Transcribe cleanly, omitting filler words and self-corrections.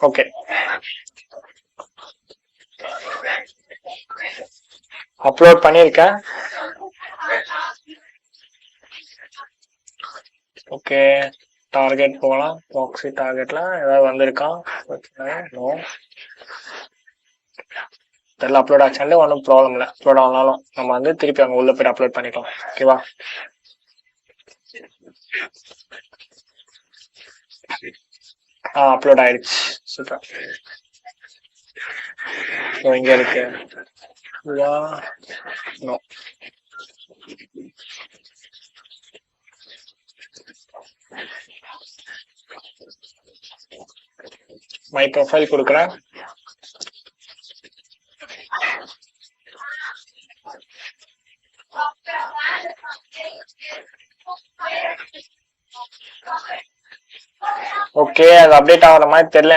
Okay, upload பண்ணியிருக்கேன். Okay, target போகலாம். Proxy டார்கெட்ல ஏதாவது வந்திருக்கா? நோ, தெரியல. அப்லோட் ஆச்சாலே ஒன்றும் ப்ராப்ளம் இல்லை. அப்லோட் ஆனாலும் நம்ம வந்து திருப்பி அங்கே உள்ள போய்ட்டு அப்லோட் பண்ணிக்கலாம். ஓகேவா? அப்லோட் ஆயிடுச்சு. சூப்பர். ஸோ இங்க இருக்கு. நோ, மை ப்ரொஃபைல் கொடுக்குறேன். ஓகே, அது அப்டேட் ஆகிற மாதிரி தெரியல எனக்கு.